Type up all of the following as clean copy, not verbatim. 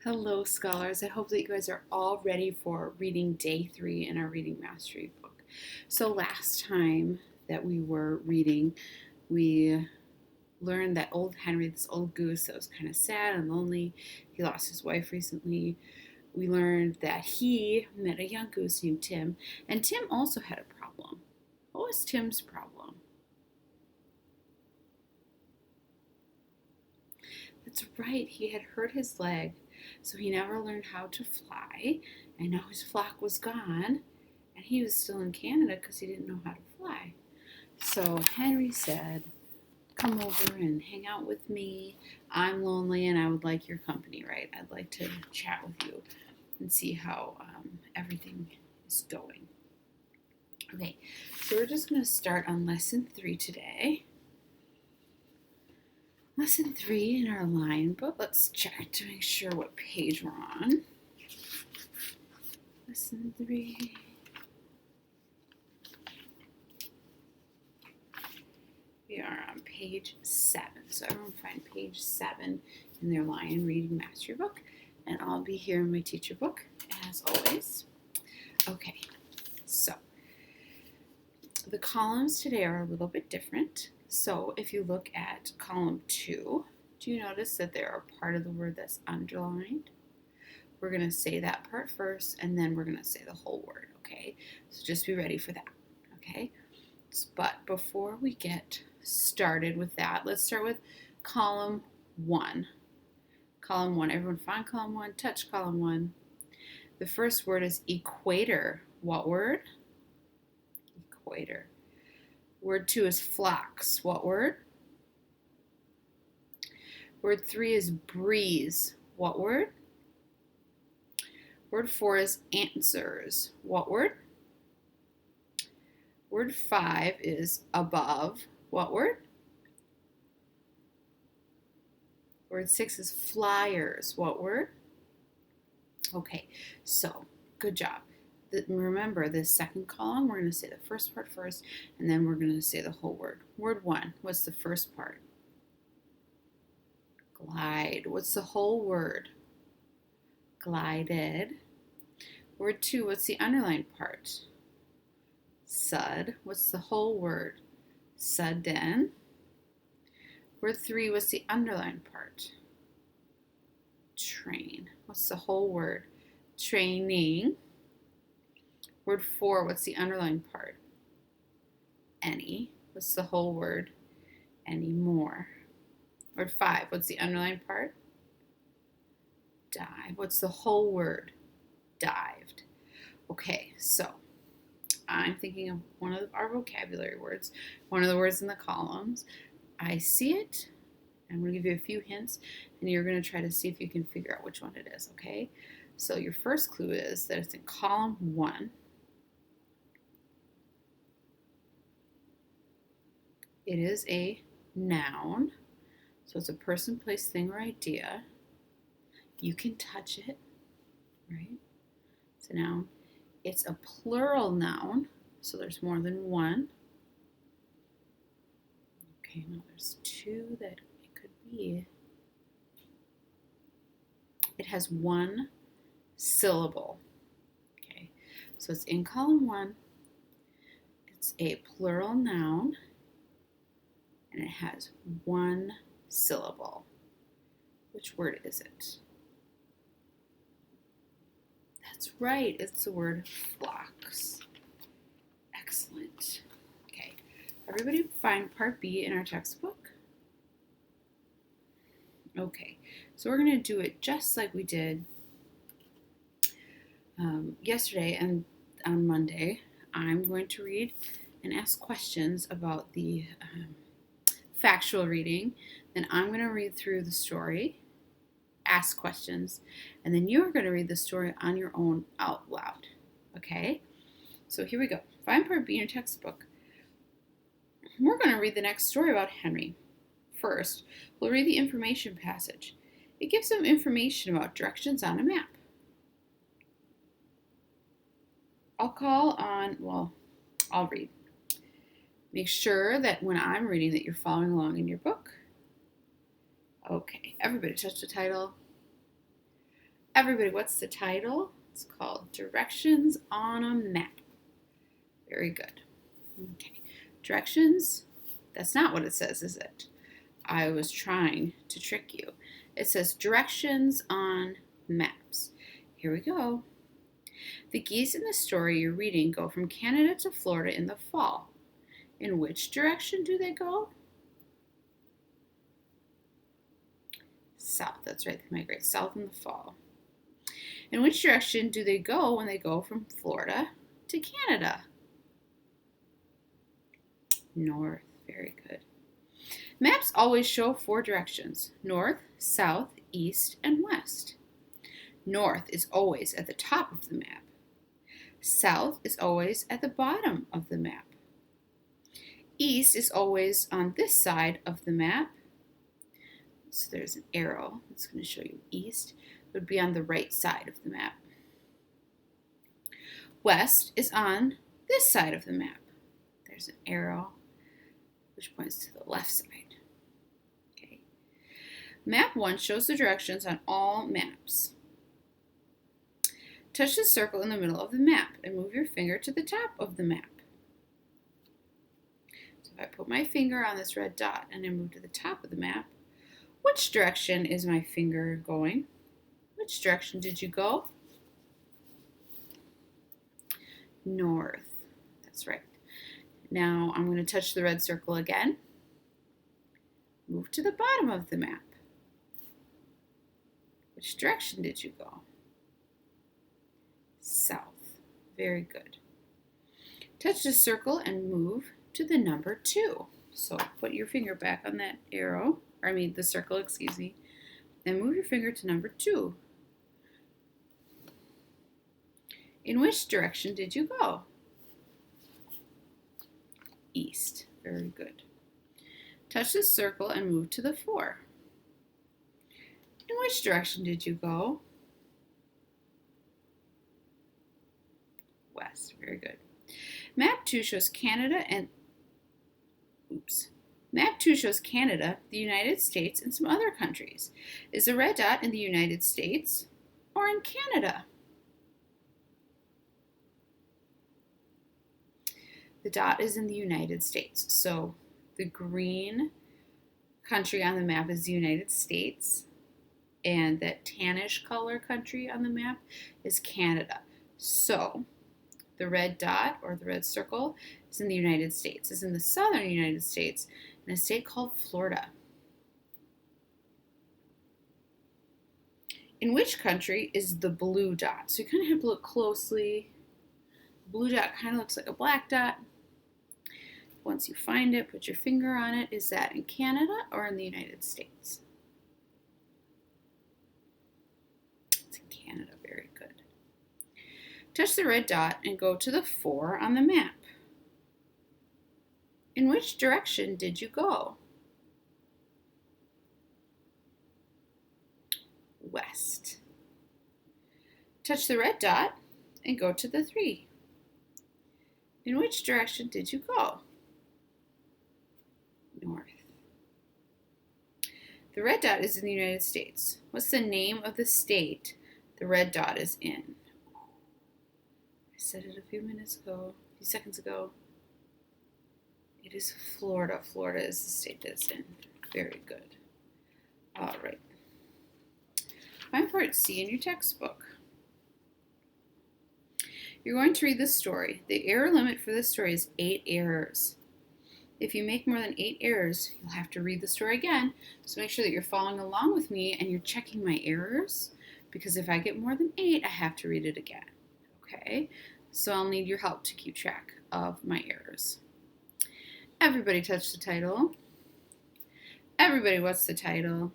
Hello, scholars. I hope that you guys are all ready for reading day 3 in our Reading Mastery book. So last time that we were reading, we learned that old Henry, this old goose that was kind of sad and lonely, he lost his wife recently. We learned that he met a young goose named Tim, and Tim also had a problem. What was Tim's problem? That's right, he had hurt his leg, so he never learned how to fly, and now his flock was gone, and he was still in Canada because he didn't know how to fly. So Henry said, come over and hang out with me. I'm lonely and I would like your company, right? I'd like to chat with you and see how everything is going. Okay, so we're just going to start on lesson 3 today. Lesson 3 in our line book. Let's check to make sure what page we're on. Lesson 3. We are on page 7. So everyone find page 7 in their Lion Reading Mastery book. And I'll be here in my teacher book, as always. Okay, so the columns today are a little bit different. So if you look at column 2, do you notice that there are part of the word that's underlined? We're going to say that part first, and then we're going to say the whole word, okay? So just be ready for that, okay? But before we get started with that, let's start with column 1. Column 1, everyone find column 1, touch column 1. The first word is equator. What word? Equator. Word 2 is flocks. What word? Word 3 is breeze. What word? Word 4 is answers. What word? Word 5 is above. What word? Word 6 is flyers. What word? Okay, so good job. Remember, this second column, we're going to say the first part first, and then we're going to say the whole word. Word 1, what's the first part? Glide. What's the whole word? Glided. Word 2, what's the underlined part? Sud. What's the whole word? Sudden. Word 3, what's the underlined part? Train. What's the whole word? Training. Word 4, what's the underlined part? Any. What's the whole word? Anymore. Word 5, what's the underlined part? Dive. What's the whole word? Dived. Okay, so I'm thinking of one of our vocabulary words, one of the words in the columns. I see it. I'm going to give you a few hints, and you're going to try to see if you can figure out which one it is, okay? So your first clue is that it's in column 1. It is a noun, so it's a person, place, thing, or idea. You can touch it, right? It's a noun. It's a plural noun, so there's more than one. Okay, now there's 2 that it could be. It has 1 syllable. Okay, so it's in column 1. It's a plural noun, and it has 1 syllable. Which word is it? That's right, it's the word flocks. Excellent. Okay, everybody find part B in our textbook. Okay, so we're going to do it just like we did yesterday and on Monday. I'm going to read and ask questions about the factual reading. Then I'm going to read through the story, ask questions, and then you're going to read the story on your own out loud. Okay? So here we go. Find part B in your textbook. We're going to read the next story about Henry. First, we'll read the information passage. It gives some information about directions on a map. I'll read. Make sure that when I'm reading that you're following along in your book. Okay, everybody touch the title. Everybody, what's the title? It's called Directions on a Map. Very good. Okay, directions, that's not what it says, is it? I was trying to trick you. It says directions on maps. Here we go. The geese in the story you're reading go from Canada to Florida in the fall. In which direction do they go? South, that's right, they migrate south in the fall. In which direction do they go when they go from Florida to Canada? North, very good. Maps always show 4 directions: north, south, east, and west. North is always at the top of the map. South is always at the bottom of the map. East is always on this side of the map. So there's an arrow that's going to show you east. It would be on the right side of the map. West is on this side of the map. There's an arrow which points to the left side. Okay. Map 1 shows the directions on all maps. Touch the circle in the middle of the map and move your finger to the top of the map. So if I put my finger on this red dot and I move to the top of the map, which direction is my finger going? Which direction did you go? North. That's right. Now I'm going to touch the red circle again. Move to the bottom of the map. Which direction did you go? South. Very good. Touch the circle and move to the number 2. So put your finger back on that arrow, the circle, excuse me, and move your finger to number 2. In which direction did you go? East. Very good. Touch the circle and move to the 4. In which direction did you go? West. Very good. Map 2 shows Canada, the United States, and some other countries. Is the red dot in the United States or in Canada? The dot is in the United States. So the green country on the map is the United States, and that tannish color country on the map is Canada. So the red dot, or the red circle, is in the United States. It's in the southern United States in a state called Florida. In which country is the blue dot? So you kind of have to look closely. The blue dot kind of looks like a black dot. Once you find it, put your finger on it. Is that in Canada or in the United States? It's in Canada. Very good. Touch the red dot and go to the 4 on the map. In which direction did you go? West. Touch the red dot and go to the 3. In which direction did you go? North. The red dot is in the United States. What's the name of the state the red dot is in? I said it a few seconds ago. It is Florida. Florida is the state that it's in. Very good. All right. Find part C in your textbook. You're going to read this story. The error limit for this story is 8 errors. If you make more than 8 errors, you'll have to read the story again. So make sure that you're following along with me and you're checking my errors, because if I get more than 8, I have to read it again. Okay? So I'll need your help to keep track of my errors. Everybody touch the title. Everybody, what's the title?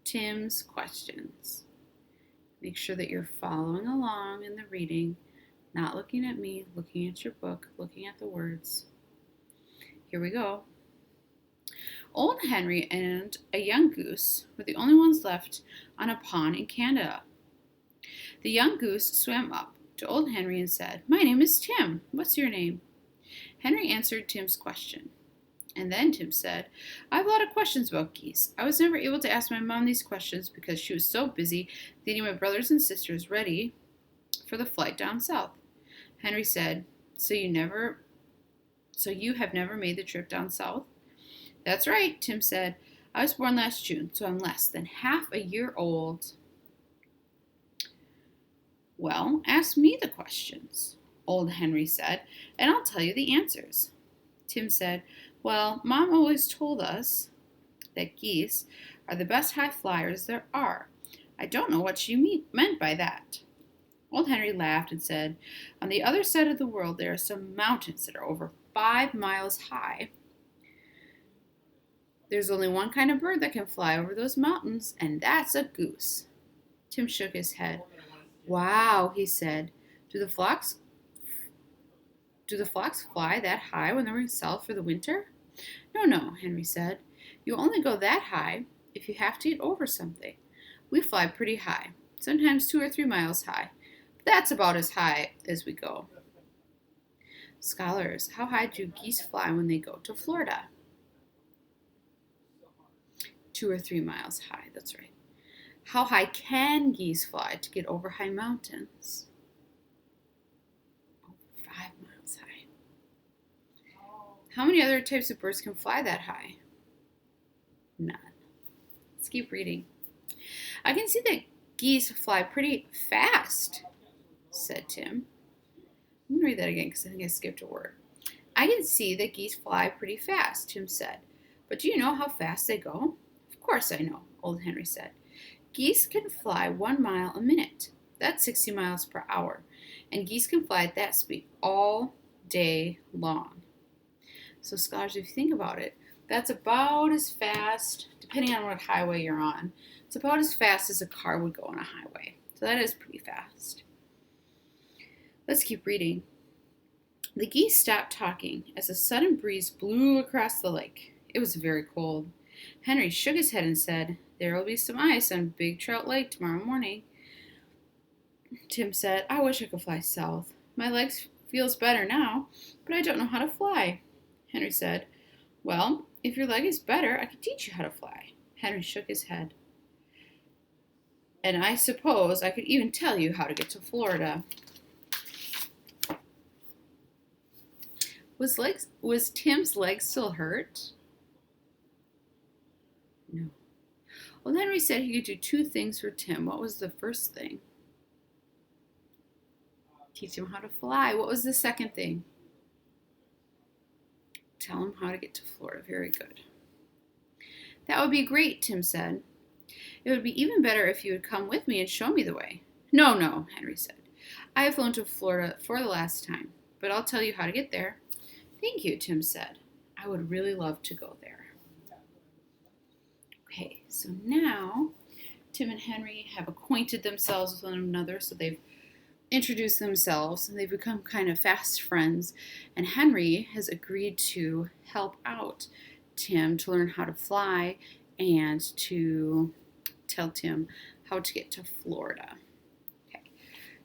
Tim's Questions. Make sure that you're following along in the reading, not looking at me, looking at your book, looking at the words. Here we go. Old Henry and a young goose were the only ones left on a pond in Canada. The young goose swam up to Old Henry and said, "My name is Tim. What's your name?" Henry answered Tim's question. And then Tim said, I have a lot of questions about geese. I was never able to ask my mom these questions because she was so busy getting my brothers and sisters ready for the flight down south. Henry said, So you have never made the trip down south? That's right, Tim said. I was born last June, so I'm less than half a year old. Well, ask me the questions, old Henry said, and I'll tell you the answers. Tim said, Well, Mom always told us that geese are the best high flyers there are. I don't know what she meant by that. Old Henry laughed and said, On the other side of the world there are some mountains that are over 5 miles high. There's only one kind of bird that can fly over those mountains, and that's a goose. Tim shook his head. Wow, he said. Do the flocks fly that high when they're south for the winter? No, Henry said. You only go that high if you have to get over something. We fly pretty high, sometimes 2 or 3 miles high. But that's about as high as we go. Scholars, how high do geese fly when they go to Florida? 2 or 3 miles high, that's right. How high can geese fly to get over high mountains? 5 miles high. How many other types of birds can fly that high? None. Let's keep reading. I can see that geese fly pretty fast, said Tim. I'm going to read that again because I think I skipped a word. I can see that geese fly pretty fast, Tim said. But do you know how fast they go? Of course I know, old Henry said. Geese can fly 1 mile a minute. That's 60 miles per hour. And geese can fly at that speed all day long. So scholars, if you think about it, that's about as fast, depending on what highway you're on, it's about as fast as a car would go on a highway. So that is pretty fast. Let's keep reading. The geese stopped talking as a sudden breeze blew across the lake. It was very cold. Henry shook his head and said, There will be some ice on Big Trout Lake tomorrow morning. Tim said, I wish I could fly south. My legs feels better now, but I don't know how to fly. Henry said, Well, if your leg is better, I could teach you how to fly. Henry shook his head. And I suppose I could even tell you how to get to Florida. Was Tim's leg still hurt? No. Well, Henry said he could do 2 things for Tim. What was the first thing? Teach him how to fly. What was the second thing? Tell him how to get to Florida. Very good. That would be great, Tim said. It would be even better if you would come with me and show me the way. No, Henry said. I have flown to Florida for the last time, but I'll tell you how to get there. Thank you, Tim said. I would really love to go there. Okay, so now Tim and Henry have acquainted themselves with one another, so they've introduced themselves and they've become kind of fast friends, and Henry has agreed to help out Tim to learn how to fly and to tell Tim how to get to Florida. Okay,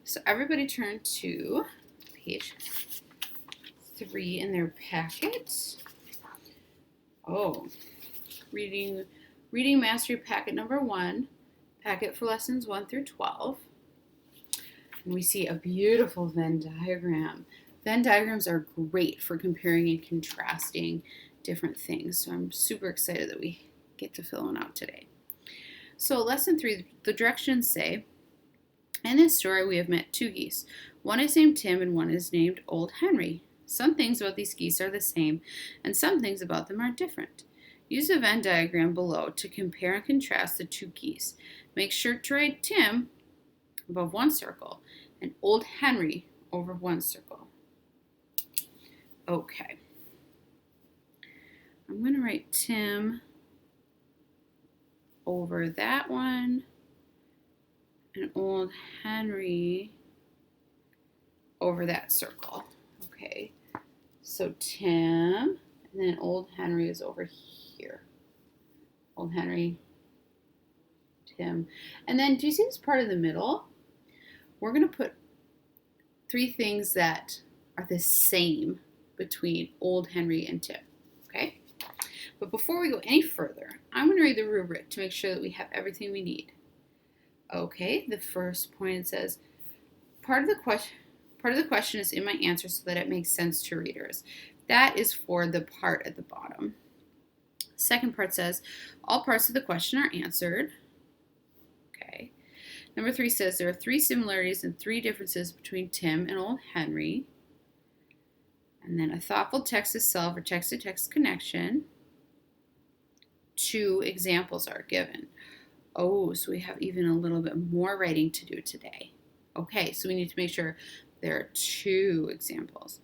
so everybody turn to page 3 in their packet. Oh, Reading Mastery Packet number 1, packet for lessons 1 through 12. And we see a beautiful Venn diagram. Venn diagrams are great for comparing and contrasting different things. So I'm super excited that we get to fill one out today. So lesson 3, the directions say, in this story we have met 2 geese. One is named Tim and one is named Old Henry. Some things about these geese are the same, and some things about them are different. Use the Venn diagram below to compare and contrast the 2 geese. Make sure to write Tim above one circle and Old Henry over one circle. Okay. I'm going to write Tim over that one and Old Henry over that circle. Okay. So Tim, and then Old Henry is over here. Old Henry, Tim. And then do you see this part in the middle? We're going to put 3 things that are the same between Old Henry and Tim. Okay? But before we go any further, I'm going to read the rubric to make sure that we have everything we need. Okay, the first point says, part of the question is in my answer so that it makes sense to readers. That is for the part at the bottom. Second part says, all parts of the question are answered. Okay. Number 3 says, there are 3 similarities and 3 differences between Tim and old Henry. And then a thoughtful text-to-self or text-to-text connection. 2 examples are given. Oh, so we have even a little bit more writing to do today. Okay, so we need to make sure there are 2 examples.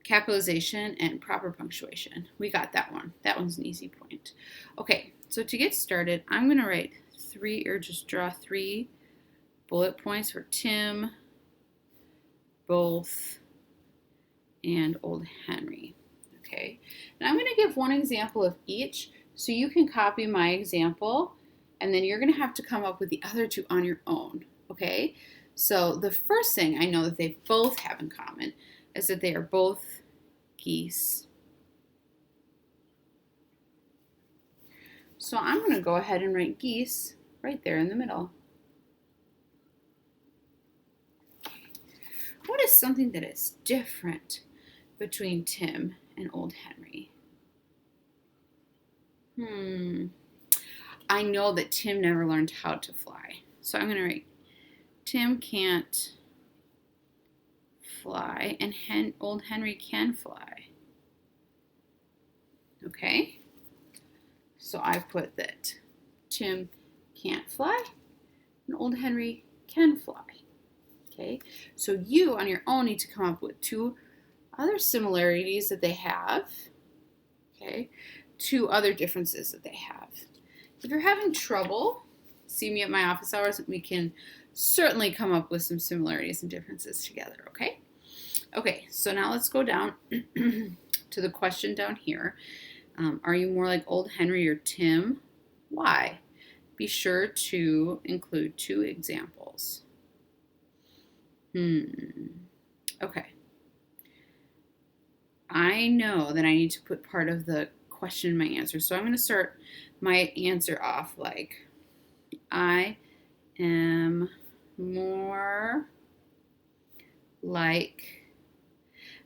Capitalization and proper punctuation. We got that one. That one's an easy point. Okay, so to get started, I'm going to write 3, or just draw 3 bullet points for Tim, both, and old Henry. Okay, and I'm going to give one example of each so you can copy my example, and then you're going to have to come up with the other 2 on your own. Okay, so the first thing I know that they both have in common is that they are both geese. So I'm going to go ahead and write geese right there in the middle. What is something that is different between Tim and old Henry? I know that Tim never learned how to fly. So I'm going to write Tim can't fly and old Henry can fly. Okay? So I put that Tim can't fly and old Henry can fly. Okay? So you on your own need to come up with 2 other similarities that they have. Okay? 2 other differences that they have. If you're having trouble, see me at my office hours and we can certainly come up with some similarities and differences together, okay? Okay, so now let's go down to the question down here. Are you more like old Henry or Tim? Why? Be sure to include 2 examples. Okay. I know that I need to put part of the question in my answer. So I'm going to start my answer off like, I am more like,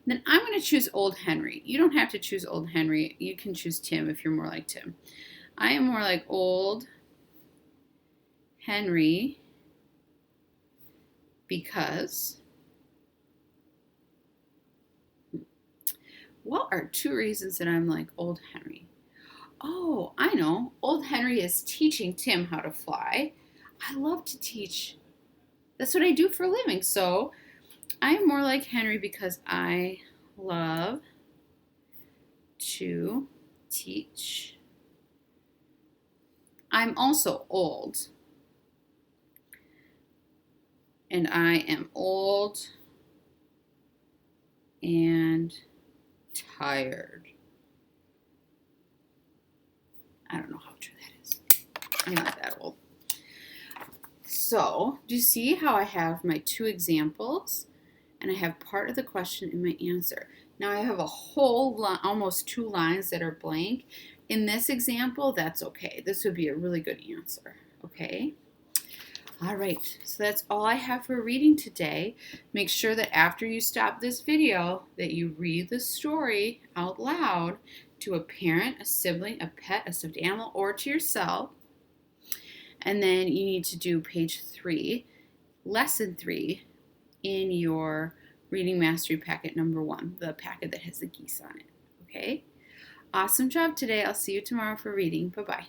then I'm going to choose old Henry. You don't have to choose old Henry. You can choose Tim if you're more like Tim. I am more like old Henry because, what are 2 reasons that I'm like old Henry? Oh, I know. Old Henry is teaching Tim how to fly. I love to teach. That's what I do for a living. So I am more like Henry because I love to teach. I'm also old. And I am old and tired. I don't know how true that is. I'm not that old. So, do you see how I have my 2 examples and I have part of the question in my answer? Now I have a whole almost 2 lines that are blank. In this example, that's okay. This would be a really good answer, okay? All right, so that's all I have for reading today. Make sure that after you stop this video that you read the story out loud to a parent, a sibling, a pet, a stuffed animal, or to yourself. And then you need to do page 3, lesson 3 in your Reading Mastery packet number 1, the packet that has the geese on it. Okay? Awesome job today. I'll see you tomorrow for reading. Bye-bye.